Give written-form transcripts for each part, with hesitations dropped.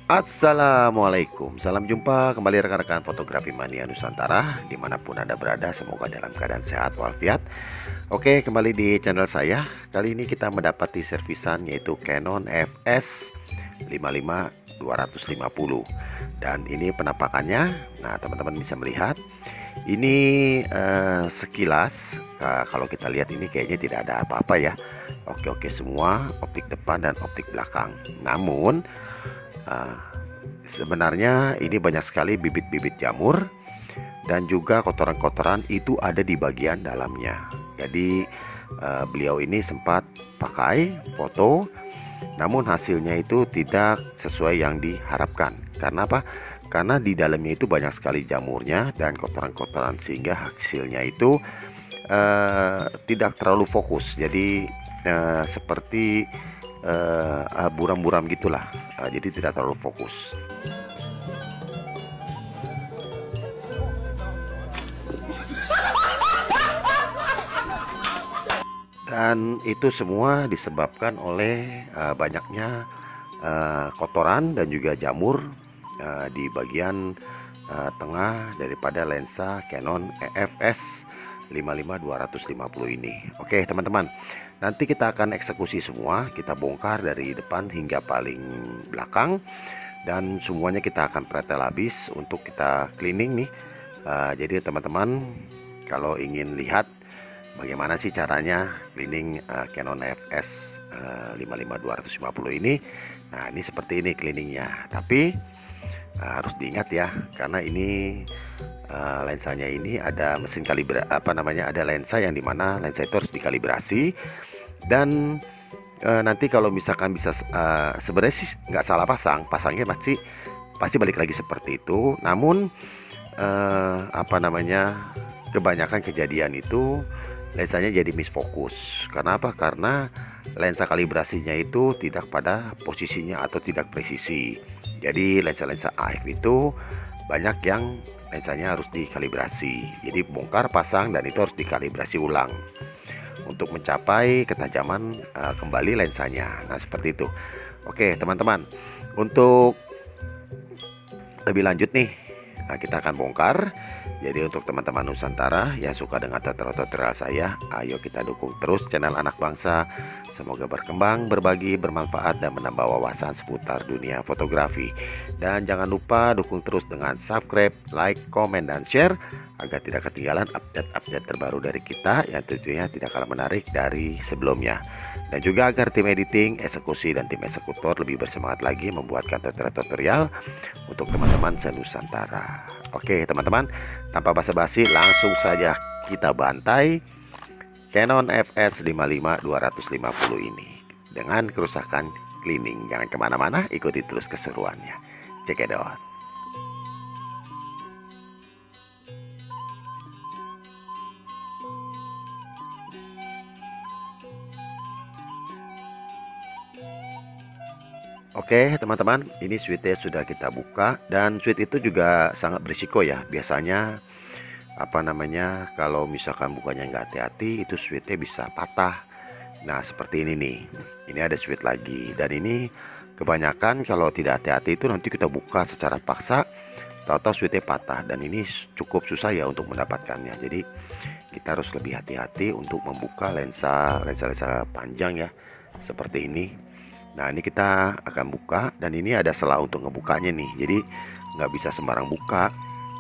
Assalamualaikum, salam jumpa kembali rekan-rekan fotografi mania Nusantara dimanapun Anda berada, semoga dalam keadaan sehat walafiat. Oke, kembali di channel saya. Kali ini kita mendapati servisan yaitu Canon FS 55-250. Dan ini penampakannya. Nah, teman-teman bisa melihat ini sekilas kalau kita lihat ini kayaknya tidak ada apa-apa ya. Oke semua, optik depan dan optik belakang. Namun sebenarnya ini banyak sekali bibit-bibit jamur dan juga kotoran-kotoran itu ada di bagian dalamnya. Jadi beliau ini sempat pakai foto, namun hasilnya itu tidak sesuai yang diharapkan. Karena apa? Karena di dalamnya itu banyak sekali jamurnya dan kotoran-kotoran, sehingga hasilnya itu tidak terlalu fokus. Jadi seperti buram-buram gitulah, jadi tidak terlalu fokus. Dan itu semua disebabkan oleh banyaknya kotoran dan juga jamur di bagian tengah daripada lensa Canon EFS 55-250 ini. Oke teman-teman, nanti kita akan eksekusi semua, kita bongkar dari depan hingga paling belakang, dan semuanya kita akan pretel habis untuk kita cleaning nih. Jadi teman-teman kalau ingin lihat bagaimana sih caranya cleaning Canon EFS 55-250 ini, nah ini seperti ini cleaningnya. Tapi harus diingat ya, karena ini lensanya ini ada mesin ada lensa yang dimana lensa itu harus dikalibrasi. Dan nanti kalau misalkan bisa sebenarnya sih nggak salah pasangnya pasti balik lagi seperti itu. Namun kebanyakan kejadian itu lensanya jadi misfokus. Karena apa? Karena lensa kalibrasinya itu tidak pada posisinya atau tidak presisi. Jadi lensa-lensa AF itu banyak yang lensanya harus dikalibrasi. Jadi bongkar, pasang, dan itu harus dikalibrasi ulang untuk mencapai ketajaman kembali lensanya. Nah seperti itu. Oke teman-teman, untuk lebih lanjut nih, nah kita akan bongkar. Jadi untuk teman-teman Nusantara yang suka dengan tutorial saya, ayo kita dukung terus channel Anak Bangsa. Semoga berkembang, berbagi, bermanfaat, dan menambah wawasan seputar dunia fotografi. Dan jangan lupa dukung terus dengan subscribe, like, komen, dan share agar tidak ketinggalan update-update terbaru dari kita yang tentunya tidak kalah menarik dari sebelumnya. Dan juga agar tim editing, eksekusi, dan tim eksekutor lebih bersemangat lagi membuatkan tutorial untuk teman-teman se-Nusantara. Oke teman-teman, tanpa basa-basi langsung saja kita bantai Canon FS 55-250 ini dengan kerusakan cleaning. Jangan kemana-mana, ikuti terus keseruannya. Check it out. Oke teman-teman, ini switch-nya sudah kita buka, dan switch itu juga sangat berisiko ya. Biasanya kalau misalkan bukanya nggak hati-hati, itu switch-nya bisa patah. Nah seperti ini nih, ini ada switch lagi, dan ini kebanyakan kalau tidak hati-hati itu nanti kita buka secara paksa, tahu-tahu switch-nya patah, dan ini cukup susah ya untuk mendapatkannya. Jadi kita harus lebih hati-hati untuk membuka lensa panjang ya, seperti ini. Nah ini kita akan buka, dan ini ada selah untuk ngebukanya nih, jadi nggak bisa sembarang buka.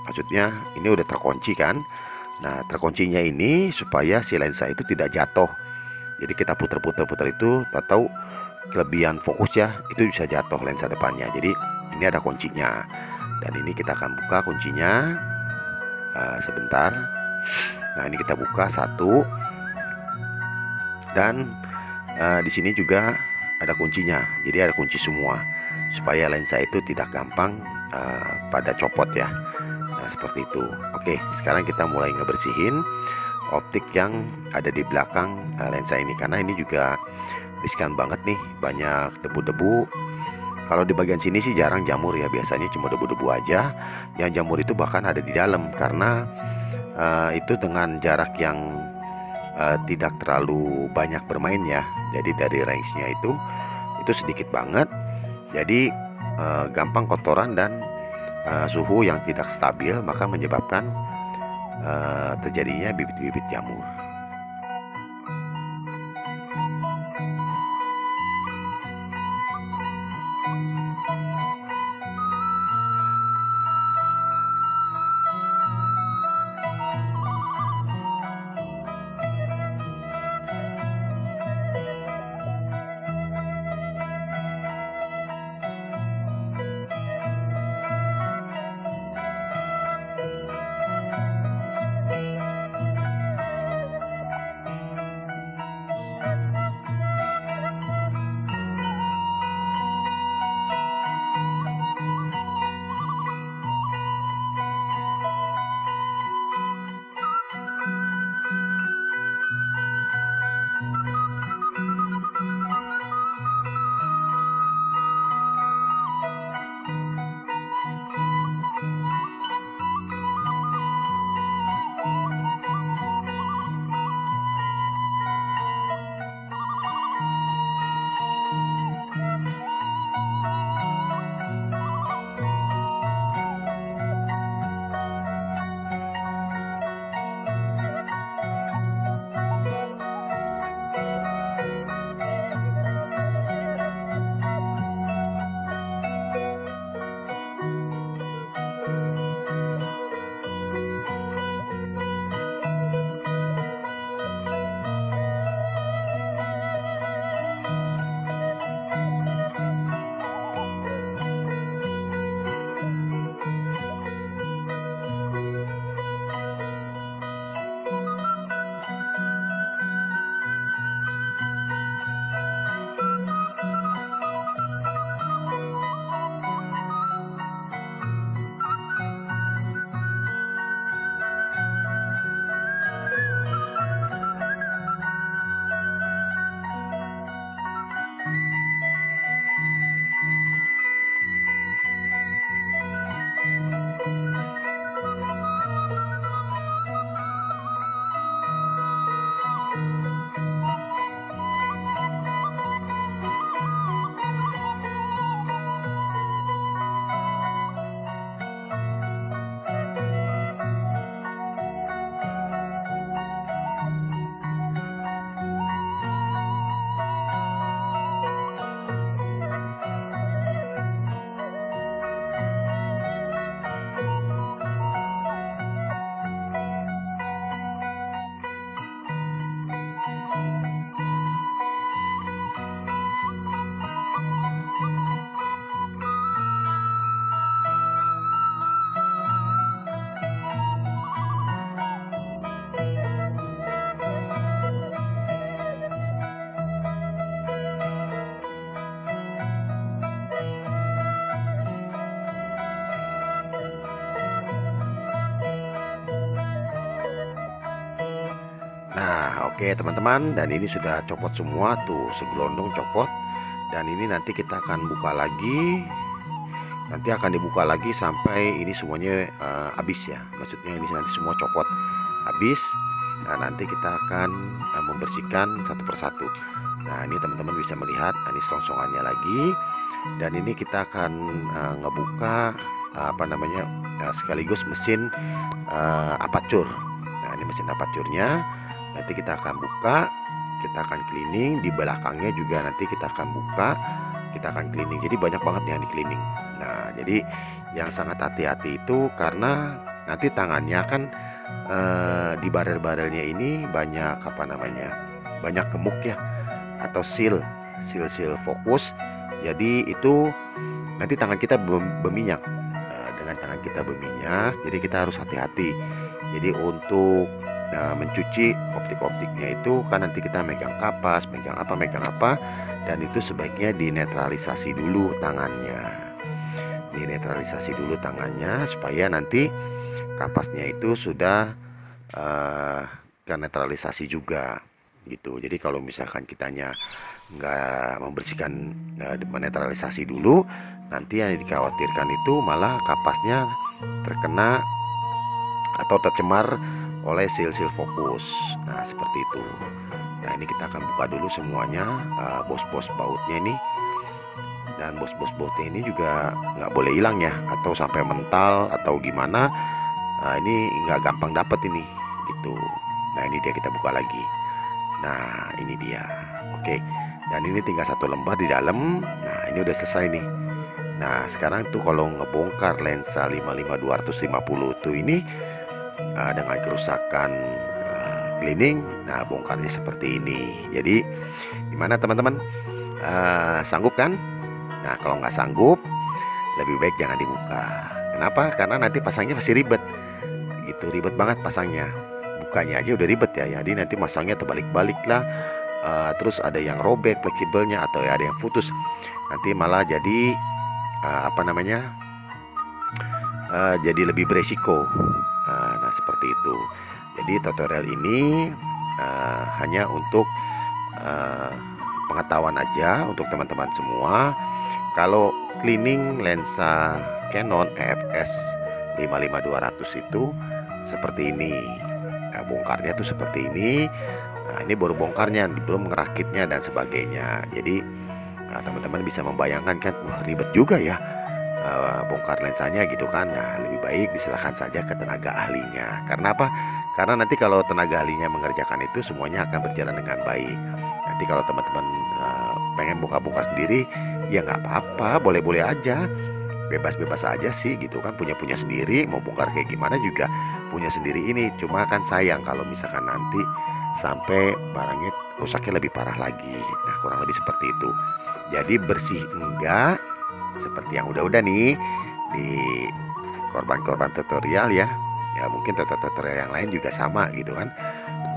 Maksudnya ini udah terkunci kan. Nah terkuncinya ini supaya si lensa itu tidak jatuh. Jadi kita puter-puter itu, tahu kelebihan fokus ya, itu bisa jatuh lensa depannya. Jadi ini ada kuncinya, dan ini kita akan buka kuncinya sebentar. Nah ini kita buka satu, dan di sini juga ada kuncinya. Jadi ada kunci semua supaya lensa itu tidak gampang pada copot ya. Nah seperti itu. Oke, sekarang kita mulai ngebersihin. optik yang ada di belakang lensa ini, karena ini juga riskan banget nih, banyak debu-debu. Kalau di bagian sini sih jarang jamur ya, biasanya cuma debu-debu aja. Yang jamur itu bahkan ada di dalam, karena itu dengan jarak yang tidak terlalu banyak bermain ya. Jadi dari range-nya itu sedikit banget. Jadi gampang kotoran dan suhu yang tidak stabil, maka menyebabkan terjadinya bibit-bibit jamur. Nah, oke teman-teman, dan ini sudah copot semua tuh, segelondong copot. Dan ini nanti kita akan buka lagi. Nanti akan dibuka lagi sampai ini semuanya habis ya. Maksudnya ini nanti semua copot habis. Nah, nanti kita akan membersihkan satu persatu. Nah, ini teman-teman bisa melihat ini selongsongannya lagi. Dan ini kita akan ngebuka sekaligus mesin aperture. Nah, ini mesin aperture-nya. Nanti kita akan buka, kita akan cleaning, di belakangnya juga nanti kita akan buka, kita akan cleaning. Jadi banyak banget yang di cleaning. Nah, jadi yang sangat hati-hati itu karena nanti tangannya kan di barel-barelnya ini banyak banyak gemuk ya, atau seal fokus. Jadi itu nanti tangan kita berminyak. Dengan tangan kita berminyak, jadi kita harus hati-hati. Jadi untuk mencuci optik-optiknya itu kan nanti kita megang kapas, megang apa, dan itu sebaiknya dinetralisasi dulu tangannya. Dinetralisasi dulu tangannya supaya nanti kapasnya itu sudah membersihkan netralisasi juga gitu. Jadi kalau misalkan kitanya nggak membersihkan, menetralisasi dulu, nanti yang dikhawatirkan itu malah kapasnya terkena atau tercemar oleh sil-sil fokus. Nah, seperti itu. Nah, ini kita akan buka dulu semuanya, bos-bos bautnya ini. Dan bos-bos bautnya ini juga nggak boleh hilang ya, atau sampai mental atau gimana. Nah, ini nggak gampang dapet ini gitu. Nah, ini dia, kita buka lagi. Nah, ini dia. Oke. Dan ini tinggal satu lembar di dalam. Nah, ini udah selesai nih. Nah, sekarang tuh kalau ngebongkar lensa 55-250 tuh ini, dengan kerusakan cleaning, nah bongkarnya seperti ini. Jadi gimana teman-teman? Sanggup kan? Nah, kalau nggak sanggup, lebih baik jangan dibuka. Kenapa? Karena nanti pasangnya pasti ribet. Gitu, ribet banget pasangnya. Bukanya aja udah ribet ya. Jadi nanti masangnya terbalik-balik lah. Terus ada yang robek fleksibelnya atau ada yang putus. Nanti malah jadi jadi lebih beresiko. Nah, seperti itu. Jadi tutorial ini hanya untuk pengetahuan aja untuk teman-teman semua. Kalau cleaning lensa Canon EFS 55-200 itu seperti ini. Nah, bongkarnya tuh seperti ini. Nah, ini baru bongkarnya, belum ngerakitnya dan sebagainya. Jadi teman-teman bisa membayangkan kan, wah ribet juga ya bongkar lensanya gitu kan. Nah, lebih baik diserahkan saja ke tenaga ahlinya. Karena apa? Karena nanti kalau tenaga ahlinya mengerjakan itu, semuanya akan berjalan dengan baik. Nanti kalau teman-teman pengen bongkar-bongkar sendiri, ya nggak apa-apa, boleh-boleh aja, bebas-bebas aja sih gitu kan, punya sendiri, mau bongkar kayak gimana juga punya sendiri ini. Cuma kan sayang kalau misalkan nanti sampai barangnya rusaknya lebih parah lagi. Nah, kurang lebih seperti itu. Jadi bersih enggak, seperti yang udah-udah nih di korban-korban tutorial ya. Ya mungkin tutorial yang lain juga sama gitu kan.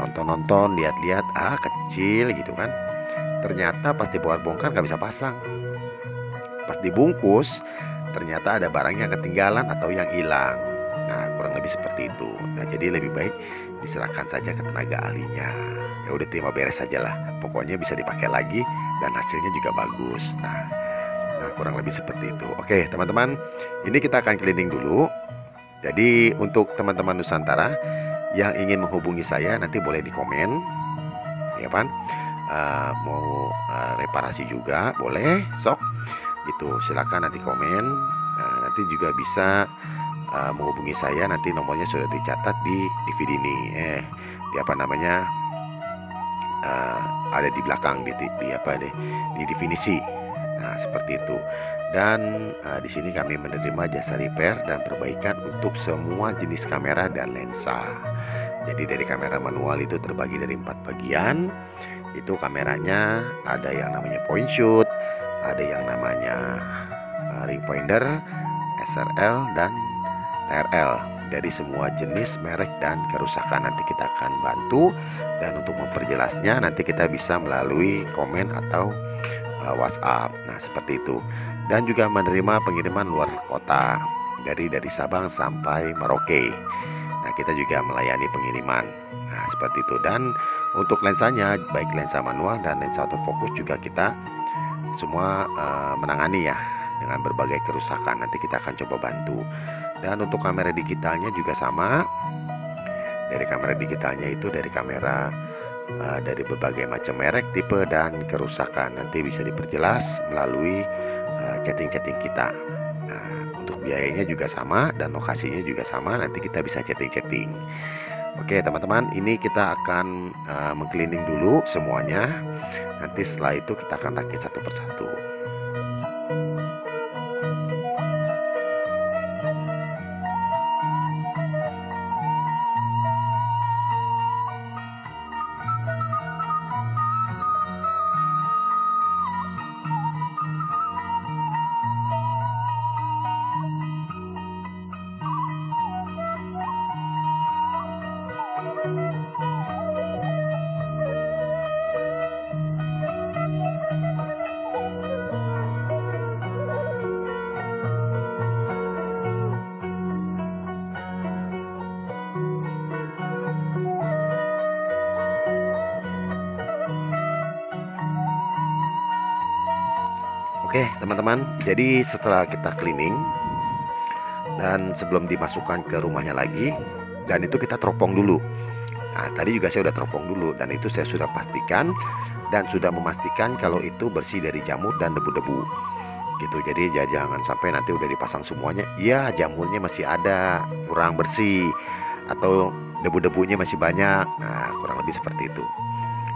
Nonton-nonton, lihat-lihat, kecil gitu kan. Ternyata pas dibongkar nggak bisa pasang. Pas dibungkus, ternyata ada barang yang ketinggalan atau yang hilang. Nah, kurang lebih seperti itu. Nah, jadi lebih baik diserahkan saja ke tenaga ahlinya. Ya udah, terima beres saja lah. Pokoknya bisa dipakai lagi dan hasilnya juga bagus. Nah, kurang lebih seperti itu. Oke, teman-teman, ini kita akan cleaning dulu. Jadi untuk teman-teman Nusantara yang ingin menghubungi saya, nanti boleh di komen, ya kan? Mau reparasi juga boleh, sok gitu. Silakan nanti komen. Nanti juga bisa menghubungi saya. Nanti nomornya sudah dicatat di DVD ini. Di apa namanya? Ada di belakang di definisi. Nah, seperti itu. Dan di sini kami menerima jasa repair dan perbaikan untuk semua jenis kamera dan lensa. Jadi dari kamera manual itu terbagi dari 4 bagian. Itu kameranya ada yang namanya point shoot, ada yang namanya ring pointer, SRL dan TRL. Dari semua jenis, merek dan kerusakan nanti kita akan bantu. Dan untuk memperjelasnya nanti kita bisa melalui komen atau WhatsApp. Nah, seperti itu. Dan juga menerima pengiriman luar kota dari Sabang sampai Merauke. Nah, kita juga melayani pengiriman. Nah, seperti itu. Dan untuk lensanya, baik lensa manual dan lensa autofocus juga kita semua menangani ya, dengan berbagai kerusakan. Nanti kita akan coba bantu. Dan untuk kamera digitalnya juga sama. Dari kamera digitalnya itu dari kamera dari berbagai macam merek, tipe, dan kerusakan. Nanti bisa diperjelas melalui chatting-chatting kita. Nah, untuk biayanya juga sama dan lokasinya juga sama. Nanti kita bisa chatting-chatting. Oke teman-teman, ini kita akan mengcleaning dulu semuanya. Nanti setelah itu kita akan rakit satu persatu. Oke teman-teman, jadi setelah kita cleaning dan sebelum dimasukkan ke rumahnya lagi, dan itu kita teropong dulu. Nah tadi juga saya udah teropong dulu, dan itu saya sudah pastikan dan sudah memastikan kalau itu bersih dari jamur dan debu-debu gitu. Jadi ya jangan sampai nanti udah dipasang semuanya, ya jamurnya masih ada, kurang bersih, atau debu-debunya masih banyak. Nah kurang lebih seperti itu.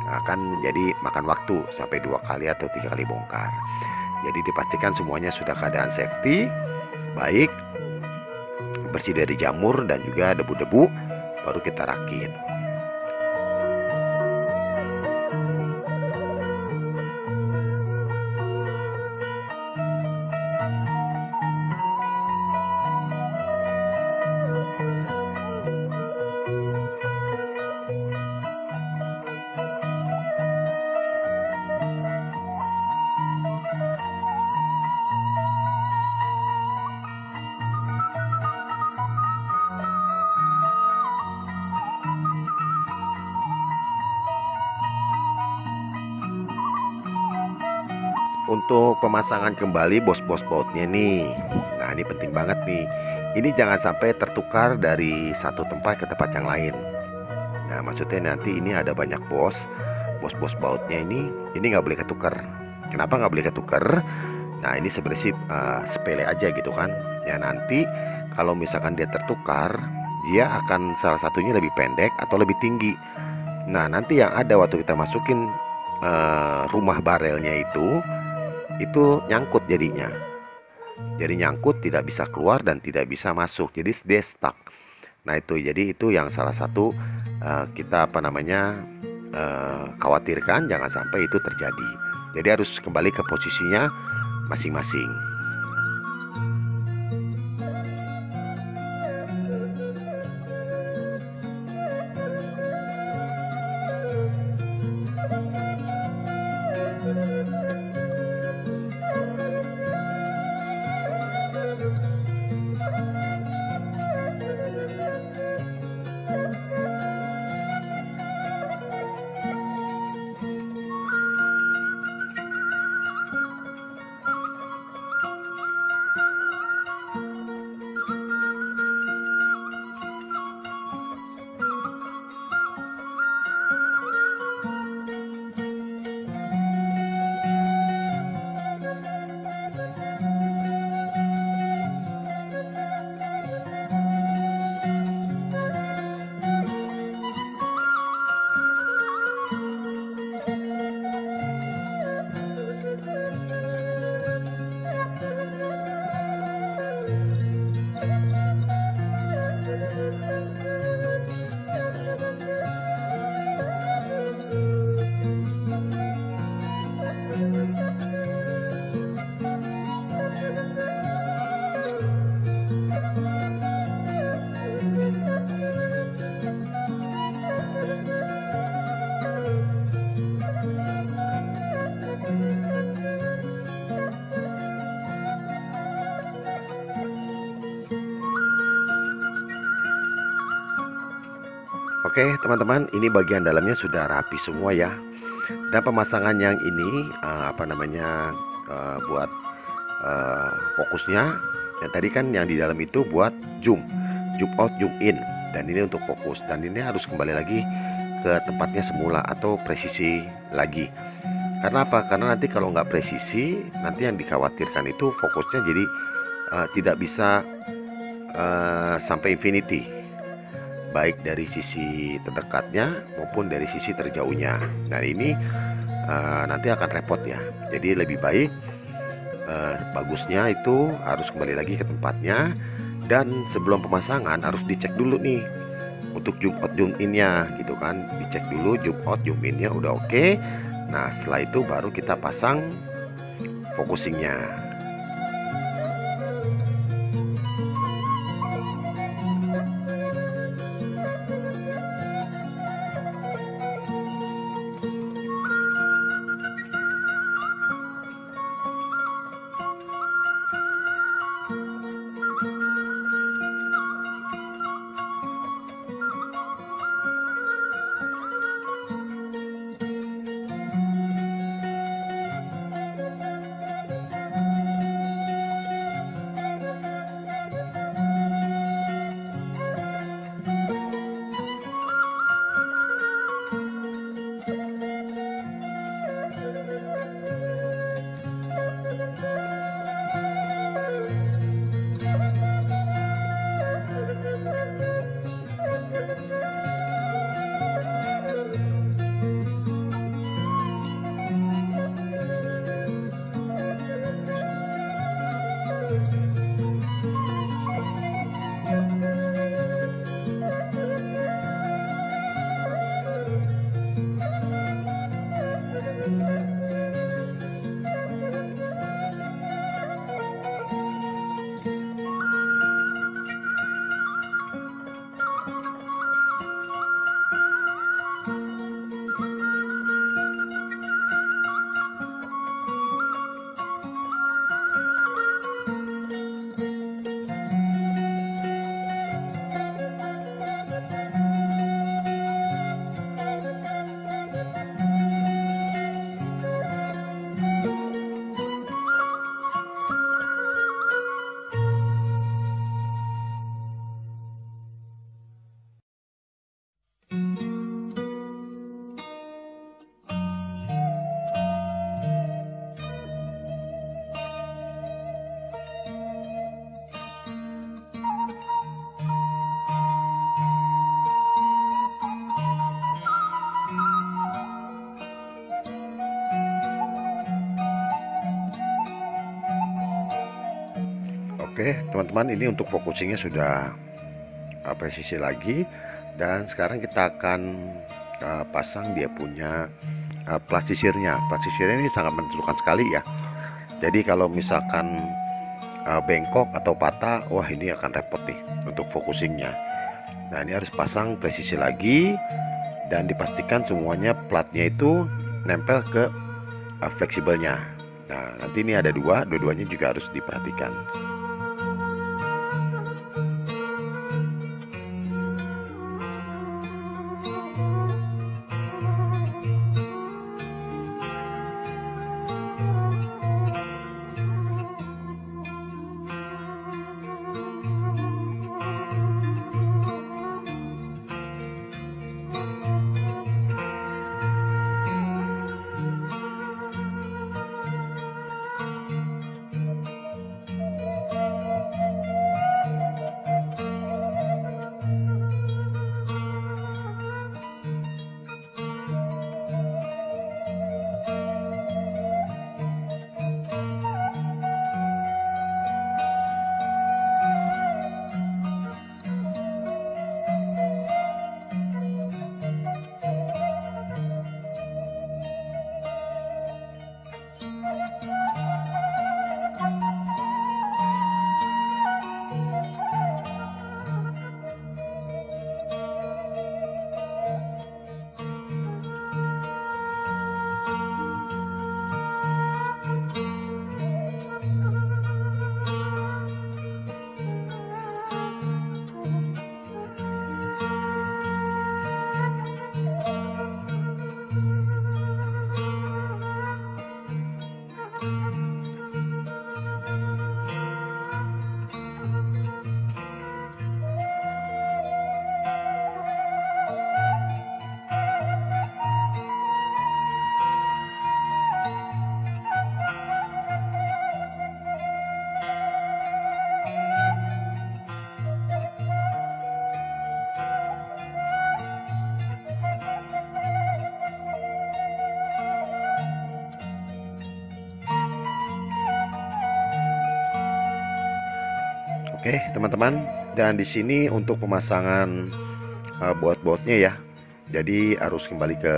Akan jadi makan waktu sampai 2 kali atau 3 kali bongkar. Jadi dipastikan semuanya sudah keadaan safety, baik, bersih dari jamur dan juga debu-debu, baru kita rakit. Untuk pemasangan kembali bos-bos bautnya nih, nah ini penting banget nih. Ini jangan sampai tertukar dari satu tempat ke tempat yang lain. Nah maksudnya nanti ini ada banyak bos-bos bautnya ini nggak boleh ketukar. Kenapa nggak boleh ketukar? Nah ini sebenarnya sih sepele aja gitu kan. Ya nanti kalau misalkan dia tertukar, dia akan salah satunya lebih pendek atau lebih tinggi. Nah nanti yang ada waktu kita masukin rumah barelnya itu nyangkut jadinya. Jadi nyangkut, tidak bisa keluar dan tidak bisa masuk. Jadi dia stuck. Nah itu jadi itu yang salah satu kita khawatirkan jangan sampai itu terjadi. Jadi harus kembali ke posisinya masing-masing. Oke teman-teman, ini bagian dalamnya sudah rapi semua ya. Dan pemasangan yang ini buat fokusnya. Dan tadi kan yang di dalam itu buat zoom out, zoom in. Dan ini untuk fokus. Dan ini harus kembali lagi ke tempatnya semula atau presisi lagi. Karena apa? Karena nanti kalau nggak presisi, nanti yang dikhawatirkan itu fokusnya jadi tidak bisa sampai infinity, baik dari sisi terdekatnya maupun dari sisi terjauhnya. Nah ini nanti akan repot ya. Jadi lebih baik bagusnya itu harus kembali lagi ke tempatnya. Dan sebelum pemasangan harus dicek dulu nih untuk zoom out zoom innya gitu kan. Dicek dulu zoom out zoom innya udah oke. Nah setelah itu baru kita pasang focusingnya. Oke teman-teman, ini untuk focusingnya sudah presisi lagi. Dan sekarang kita akan pasang dia punya plastisirnya. Plastisirnya ini sangat menentukan sekali ya. Jadi kalau misalkan bengkok atau patah, wah ini akan repot nih untuk focusingnya. Nah ini harus pasang presisi lagi, dan dipastikan semuanya platnya itu nempel ke fleksibelnya. Nah nanti ini ada dua-duanya juga harus diperhatikan. Oke teman-teman, dan di sini untuk pemasangan baut-bautnya ya. Jadi harus kembali ke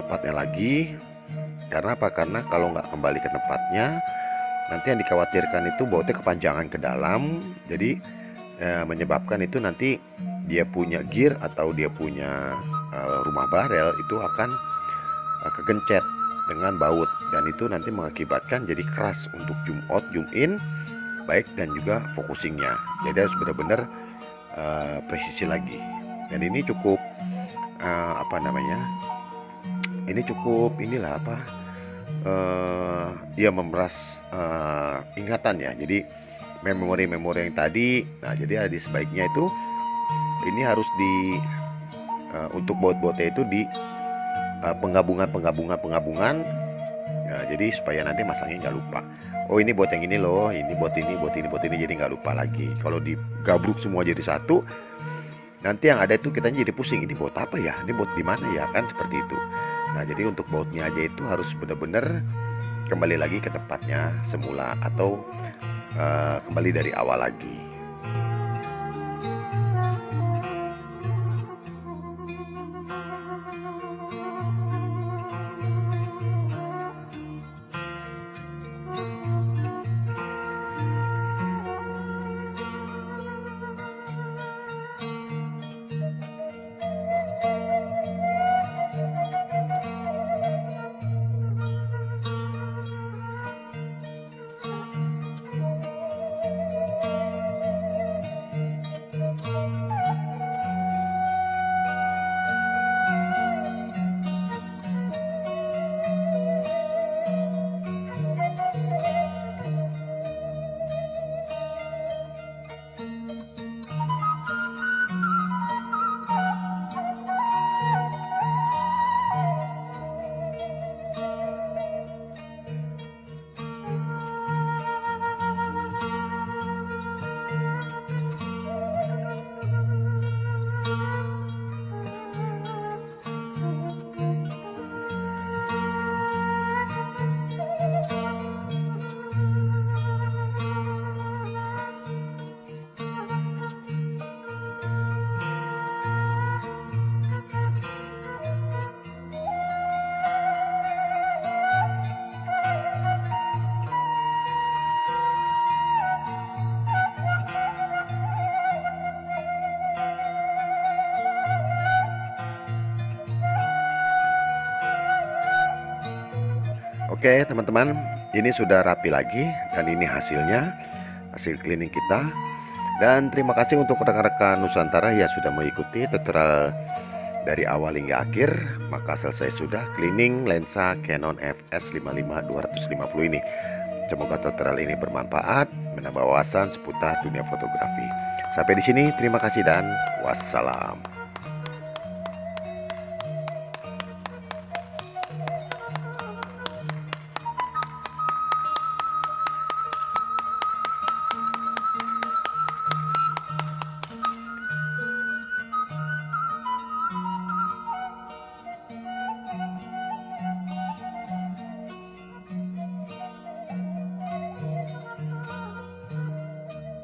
tempatnya lagi. Karena apa? Karena kalau nggak kembali ke tempatnya, nanti yang dikhawatirkan itu bautnya kepanjangan ke dalam. Jadi menyebabkan itu nanti dia punya gear atau dia punya rumah barel itu akan kegencet dengan baut, dan itu nanti mengakibatkan jadi keras untuk zoom out, zoom in baik, dan juga focusingnya. Jadi harus benar-benar presisi lagi. Dan ini cukup ini cukup inilah dia memeras ingatan ya. Jadi memori-memori yang tadi, nah jadi ada sebaiknya itu ini harus di untuk baut-bautnya itu di penggabungan. Nah, jadi supaya nanti masangnya nggak lupa. Oh ini buat yang ini loh, ini buat ini, jadi nggak lupa lagi. Kalau digabruk semua jadi satu, nanti yang ada itu kita jadi pusing. Ini buat apa ya? Ini buat di mana ya? Kan seperti itu. Nah jadi untuk bautnya aja itu harus benar-benar kembali lagi ke tempatnya semula, atau kembali dari awal lagi. Oke teman-teman, ini sudah rapi lagi dan ini hasilnya, hasil cleaning kita. Dan terima kasih untuk rekan-rekan Nusantara yang sudah mengikuti tutorial dari awal hingga akhir. Maka selesai sudah cleaning lensa Canon FS55 250 ini. Semoga tutorial ini bermanfaat, menambah wawasan seputar dunia fotografi. Sampai di sini, terima kasih dan wassalam.